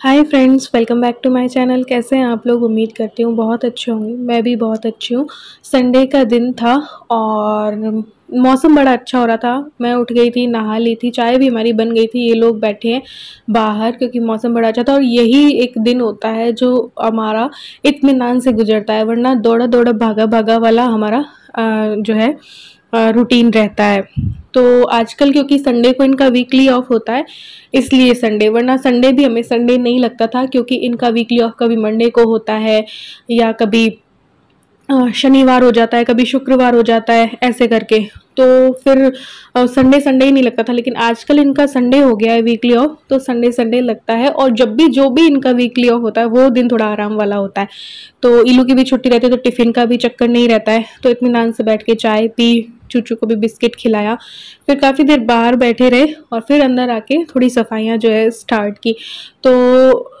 Hi friends, welcome back to my channel. कैसे हैं आप लोग? उम्मीद करती हूँ बहुत अच्छे होंगे। मैं भी बहुत अच्छी हूँ। संडे का दिन था और मौसम बड़ा अच्छा हो रहा था। मैं उठ गई थी, नहा ली थी, चाय भी हमारी बन गई थी। ये लोग बैठे हैं बाहर क्योंकि मौसम बड़ा अच्छा था। और यही एक दिन होता है जो हमारा इत्मीनान से गुजरता है, वरना दौड़ा दौड़ा भागा भागा वाला हमारा जो है रूटीन रहता है। तो आजकल क्योंकि संडे को इनका वीकली ऑफ होता है इसलिए संडे, वरना संडे भी हमें संडे नहीं लगता था क्योंकि इनका वीकली ऑफ कभी मंडे को होता है या कभी शनिवार हो जाता है, कभी शुक्रवार हो जाता है, ऐसे करके। तो फिर संडे संडे ही नहीं लगता था, लेकिन आजकल इनका संडे हो गया है वीकली ऑफ, तो संडे संडे लगता है। और जब भी जो भी इनका वीकली ऑफ होता है वो दिन थोड़ा आराम वाला होता है। तो इलू की भी छुट्टी रहती है तो टिफिन का भी चक्कर नहीं रहता है। तो इत्मीनान से बैठ के चाय पी, चूचू को भी बिस्किट खिलाया, फिर काफ़ी देर बाहर बैठे रहे और फिर अंदर आके थोड़ी सफाइयाँ जो है स्टार्ट की। तो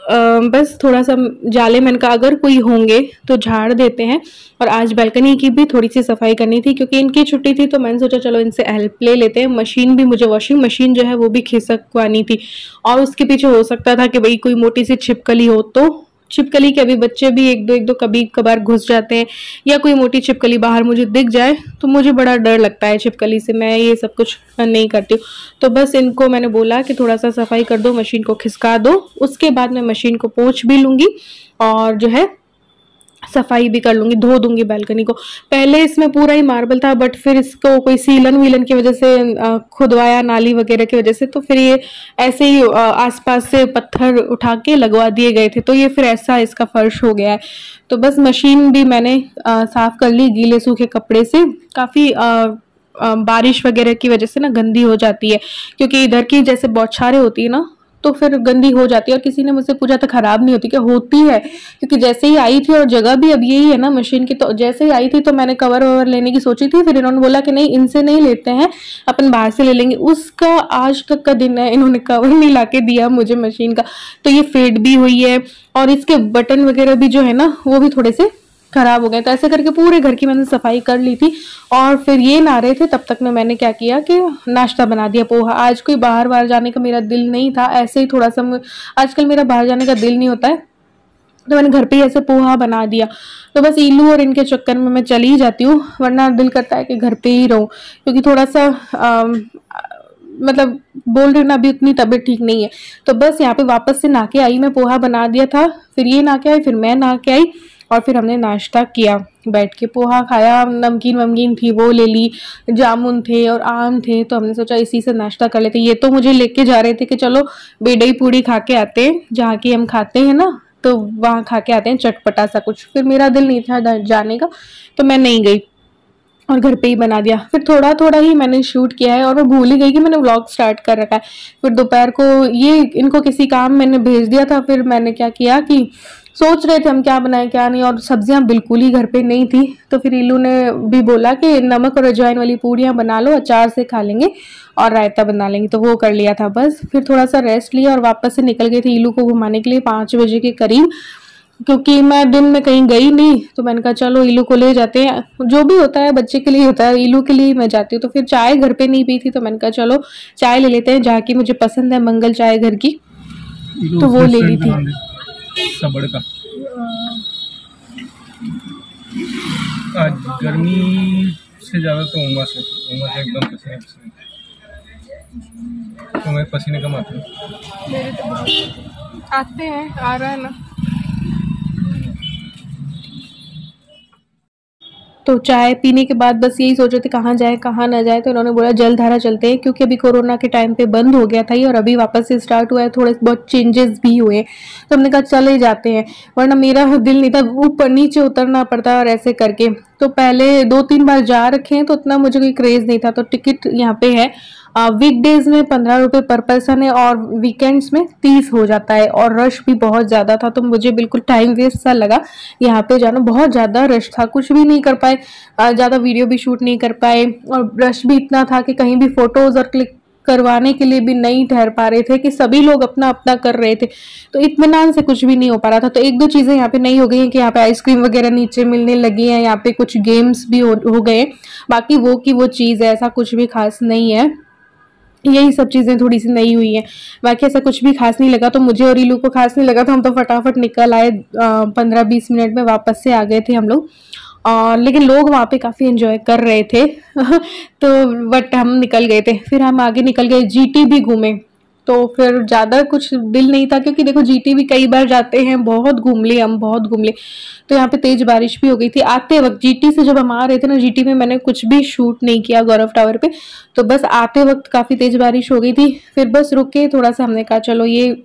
बस थोड़ा सा जाले मैंने कहा अगर कोई होंगे तो झाड़ देते हैं। और आज बालकनी की भी थोड़ी सी सफाई करनी थी क्योंकि इनकी छुट्टी थी, तो मैंने सोचा चलो इनसे हेल्प ले लेते हैं। मशीन भी, मुझे वॉशिंग मशीन जो है वो भी खिसकवानी थी और उसके पीछे हो सकता था कि भाई कोई मोटी सी छिपकली हो, तो छिपकली के अभी बच्चे भी एक दो कभी कभार घुस जाते हैं या कोई मोटी छिपकली बाहर मुझे दिख जाए तो मुझे बड़ा डर लगता है छिपकली से। मैं ये सब कुछ नहीं करती हूँ। तो बस इनको मैंने बोला कि थोड़ा सा सफाई कर दो, मशीन को खिसका दो, उसके बाद मैं मशीन को पोंछ भी लूँगी और जो है सफाई भी कर लूँगी, धो दूँगी बालकनी को। पहले इसमें पूरा ही मार्बल था, बट फिर इसको कोई सीलन वीलन की वजह से खुदवाया, नाली वगैरह की वजह से, तो फिर ये ऐसे ही आसपास से पत्थर उठा के लगवा दिए गए थे, तो ये फिर ऐसा इसका फर्श हो गया है। तो बस मशीन भी मैंने साफ कर ली गीले सूखे कपड़े से। काफ़ी बारिश वगैरह की वजह से ना गंदी हो जाती है, क्योंकि इधर की जैसे बौछारें होती है ना तो फिर गंदी हो जाती है। और किसी ने मुझसे पूछा तो खराब नहीं होती, क्या होती है? क्योंकि जैसे ही आई थी, और जगह भी अब यही है ना मशीन की, तो जैसे ही आई थी तो मैंने कवर ववर लेने की सोची थी, फिर इन्होंने बोला कि नहीं इनसे नहीं लेते हैं, अपन बाहर से ले लेंगे। उसका आज तक का दिन है, इन्होंने कवर नहीं ला के दिया मुझे मशीन का। तो ये फेड भी हुई है और इसके बटन वगैरह भी जो है ना वो भी थोड़े से खराब हो गए। तो ऐसे करके पूरे घर की मैंने सफाई कर ली थी और फिर ये नहा रहे थे तब तक में मैंने क्या किया कि नाश्ता बना दिया, पोहा। आज कोई बाहर बाहर जाने का मेरा दिल नहीं था, ऐसे ही थोड़ा सा आजकल मेरा बाहर जाने का दिल नहीं होता है, तो मैंने घर पे ही ऐसे पोहा बना दिया। तो बस इलू और इनके चक्कर में मैं चली ही जाती हूँ, वरना दिल करता है कि घर पे ही रहूँ, क्योंकि थोड़ा सा मतलब बोल रही हूँ ना अभी उतनी तबीयत ठीक नहीं है। तो बस यहाँ पे वापस से नहा के आई, मैं पोहा बना दिया था, फिर ये नहा के आई, फिर मैं नहा के आई और फिर हमने नाश्ता किया, बैठ के पोहा खाया। नमकीन वमकीन थी वो ले ली, जामुन थे और आम थे, तो हमने सोचा इसी से नाश्ता कर लेते। ये तो मुझे लेके जा रहे थे कि चलो बेडई पूड़ी खा के आते हैं, जहाँ की हम खाते हैं ना, तो वहाँ खा के आते हैं चटपटा सा कुछ। फिर मेरा दिल नहीं था जाने का, तो मैं नहीं गई और घर पे ही बना दिया। फिर थोड़ा थोड़ा ही मैंने शूट किया है और मैं भूल ही गई कि मैंने व्लॉग स्टार्ट कर रखा है। फिर दोपहर को ये इनको किसी काम मैंने भेज दिया था, फिर मैंने क्या किया कि सोच रहे थे हम क्या बनाएं क्या नहीं, और सब्जियां बिल्कुल ही घर पे नहीं थी। तो फिर इलू ने भी बोला कि नमक और अजवाइन वाली पूड़ियाँ बना लो, अचार से खा लेंगे और रायता बना लेंगे, तो वो कर लिया था बस। फिर थोड़ा सा रेस्ट लिया और वापस से निकल गई थी इलू को घुमाने के लिए 5 बजे के करीब, क्योंकि मैं दिन में कहीं गई नहीं, तो मैंने कहा चलो इलू को ले जाते हैं। जो भी होता है बच्चे के लिए होता है, इलू के लिए मैं जाती हूँ। तो फिर चाय घर पे नहीं पी थी, तो मैंने कहा चलो चाय ले लेते हैं, जहाँ की मुझे पसंद है, मंगल चाय घर की, तो वो ले ली थी। सबड़ का आज गर्मी से ज़्यादा तो उमस है एकदम पसीने पसीने। तो मेरे पसीने कम आते हैं, मेरे तो आते हैं, आ रहा है ना। तो चाय पीने के बाद बस यही सोच रहे थे कहाँ जाए कहाँ ना जाए, तो इन्होंने बोला जलधारा चलते हैं, क्योंकि अभी कोरोना के टाइम पे बंद हो गया था ये और अभी वापस से स्टार्ट हुआ है, थोड़े बहुत चेंजेस भी हुए, तो हमने कहा चले जाते हैं। वरना मेरा दिल नहीं था, ऊपर नीचे उतरना पड़ता है और ऐसे करके। तो पहले 2-3 बार जा रखे हैं, तो उतना मुझे कोई क्रेज नहीं था। तो टिकट यहाँ पे है वीकडेज में 15 रुपये पर पर्सन है और वीकेंड्स में 30 हो जाता है, और रश भी बहुत ज़्यादा था, तो मुझे बिल्कुल टाइम वेस्ट सा लगा यहाँ पे जाना। बहुत ज़्यादा रश था, कुछ भी नहीं कर पाए, ज़्यादा वीडियो भी शूट नहीं कर पाए, और रश भी इतना था कि कहीं भी फोटोज़ और क्लिक करवाने के लिए भी नहीं ठहर पा रहे थे, कि सभी लोग अपना अपना कर रहे थे, तो इत्मीनान से कुछ भी नहीं हो पा रहा था। तो 1-2 चीज़ें यहाँ पे नहीं हो गई हैं कि यहाँ पे आइसक्रीम वगैरह नीचे मिलने लगी हैं, यहाँ पे कुछ गेम्स भी हो गए, बाकी वो की वो चीज़ है, ऐसा कुछ भी खास नहीं है। यही सब चीज़ें थोड़ी सी नई हुई हैं, बाकी ऐसा कुछ भी खास नहीं लगा। तो मुझे और इलू को खास नहीं लगा, तो हम तो फटाफट निकल आए, 15-20 मिनट में वापस से आ गए थे हम लोग। और लेकिन लोग वहाँ पे काफ़ी एंजॉय कर रहे थे तो बट हम निकल गए थे। फिर हम आगे निकल गए, जीटी भी घूमे। तो फिर ज़्यादा कुछ दिल नहीं था, क्योंकि देखो जीटी भी कई बार जाते हैं, बहुत घूम लिए हम, बहुत घूम लिए। तो यहाँ पे तेज बारिश भी हो गई थी आते वक्त। जीटी से जब हम आ रहे थे ना, जीटी में मैंने कुछ भी शूट नहीं किया गौरव टावर पे। तो बस आते वक्त काफ़ी तेज बारिश हो गई थी। फिर बस रुक के थोड़ा सा हमने कहा चलो ये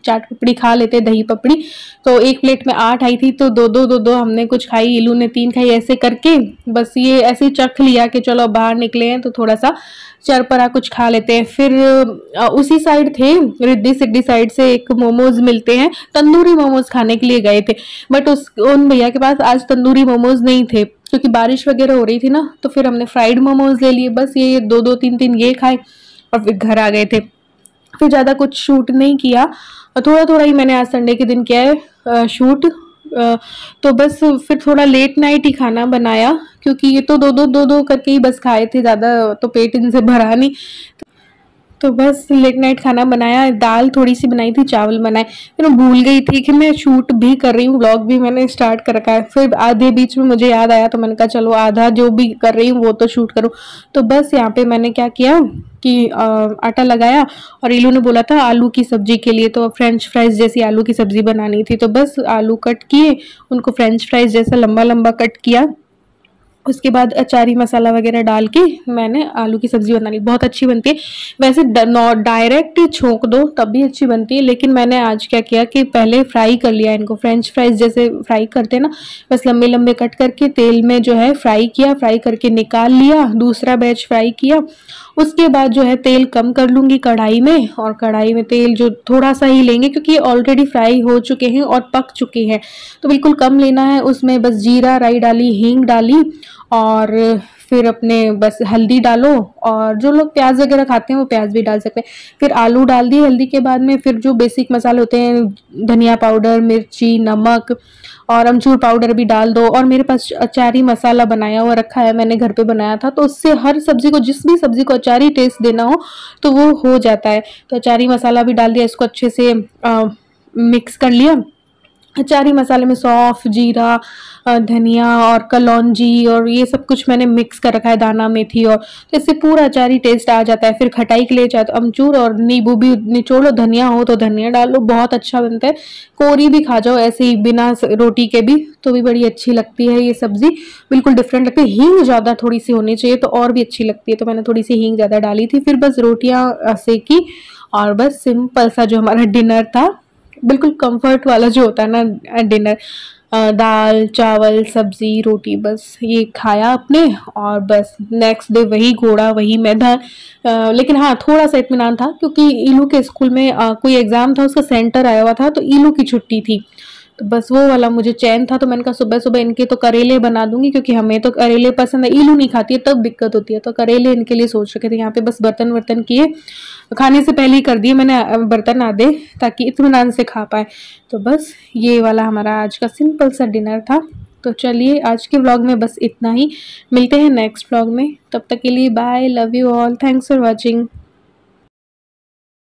चाट पपड़ी खा लेते, दही पपड़ी। तो एक प्लेट में 8 आई थी, तो दो हमने कुछ खाई, इलू ने 3 खाई, ऐसे करके बस ये ऐसे ही चख लिया कि चलो बाहर निकले हैं तो थोड़ा सा चरपरा कुछ खा लेते हैं। फिर उसी साइड थे, रिद्धि सिद्धि साइड से एक मोमोज मिलते हैं, तंदूरी मोमोज खाने के लिए गए थे। बट उन भैया के पास आज तंदूरी मोमोज नहीं थे, क्योंकि बारिश वगैरह हो रही थी ना। तो फिर हमने फ्राइड मोमोज ले लिए, बस ये 2-3 ये खाए और फिर घर आ गए थे। फिर ज़्यादा कुछ शूट नहीं किया, और थोड़ा थोड़ा ही मैंने आज संडे के दिन किया है शूट। तो बस फिर थोड़ा लेट नाइट ही खाना बनाया, क्योंकि ये तो दो करके ही बस खाए थे, ज़्यादा तो पेट इनसे भरा नहीं। तो बस लेट नाइट खाना बनाया, दाल थोड़ी सी बनाई थी, चावल बनाए। फिर मैं भूल गई थी कि मैं शूट भी कर रही हूँ, व्लॉग भी मैंने स्टार्ट कर रखा है। फिर आधे बीच में मुझे याद आया, तो मैंने कहा चलो आधा जो भी कर रही हूँ वो तो शूट करूँ। तो बस यहाँ पे मैंने क्या किया कि आटा लगाया, और इलू ने बोला था आलू की सब्जी के लिए, तो फ्रेंच फ्राइज जैसी आलू की सब्जी बनानी थी। तो बस आलू कट किए, उनको फ्रेंच फ्राइज जैसा लंबा लंबा कट किया। उसके बाद अचारी मसाला वगैरह डाल के मैंने आलू की सब्जी बना ली, बहुत अच्छी बनती है। वैसे डायरेक्ट छोंक दो तब भी अच्छी बनती है, लेकिन मैंने आज क्या किया कि पहले फ्राई कर लिया इनको, फ्रेंच फ्राइज जैसे फ्राई करते हैं ना, बस लंबे लंबे कट करके तेल में जो है फ्राई किया, फ्राई करके निकाल लिया, दूसरा बैच फ्राई किया। उसके बाद जो है तेल कम कर लूँगी कढ़ाई में, और कढ़ाई में तेल जो थोड़ा सा ही लेंगे, क्योंकि ये ऑलरेडी फ्राई हो चुके हैं और पक चुके हैं, तो बिल्कुल कम लेना है। उसमें बस जीरा राई डाली, हींग डाली, और फिर अपने बस हल्दी डालो, और जो लोग प्याज वगैरह खाते हैं वो प्याज भी डाल सकते हैं। फिर आलू डाल दिए हल्दी के बाद में। फिर जो बेसिक मसाले होते हैं, धनिया पाउडर, मिर्ची, नमक और अमचूर पाउडर भी डाल दो। और मेरे पास अचारी मसाला बनाया हुआ रखा है, मैंने घर पे बनाया था, तो उससे हर सब्जी को, जिस भी सब्जी को अचारी टेस्ट देना हो तो वो हो जाता है। तो अचारी मसाला भी डाल दिया, इसको अच्छे से मिक्स कर लिया। अचारी मसाले में सौंफ, जीरा, धनिया और कलौंजी और ये सब कुछ मैंने मिक्स कर रखा है, दाना मेथी, और तो इससे पूरा अचारी टेस्ट आ जाता है। फिर खटाई के लिए चाहे तो अमचूर और नींबू भी निचोड़ लो, धनिया हो तो धनिया डाल लो, बहुत अच्छा बनता है। कोरी भी खा जाओ ऐसे ही बिना रोटी के भी, तो भी बड़ी अच्छी लगती है ये सब्जी, बिल्कुल डिफरेंट लगती है। हींग ज़्यादा थोड़ी सी होनी चाहिए तो और भी अच्छी लगती है, तो मैंने थोड़ी सी हींग ज़्यादा डाली थी। फिर बस रोटियाँ सेकी, और बस सिंपल सा जो हमारा डिनर था, बिल्कुल कंफर्ट वाला जो होता है ना डिनर, दाल चावल सब्जी रोटी, बस ये खाया आपने। और बस नेक्स्ट डे वही घोड़ा वही मैदान। लेकिन हाँ थोड़ा सा इत्मीनान था, क्योंकि इलू के स्कूल में कोई एग्जाम था, उसका सेंटर आया हुआ था, तो इलू की छुट्टी थी, तो बस वो वाला मुझे चैन था। तो मैंने कहा सुबह सुबह इनके तो करेले बना दूंगी, क्योंकि हमें तो करेले पसंद है, इलू नहीं खाती है तब दिक्कत होती है, तो करेले इनके लिए सोच रखे थे। यहाँ पे बस बर्तन वर्तन किए, खाने से पहले ही कर दिए मैंने बर्तन आधे, ताकि इत्मीनान से खा पाए। तो बस ये वाला हमारा आज का सिंपल सा डिनर था। तो चलिए आज के व्लॉग में बस इतना ही, मिलते हैं नेक्स्ट व्लॉग में, तब तक के लिए bye, love you all, thanks for watching.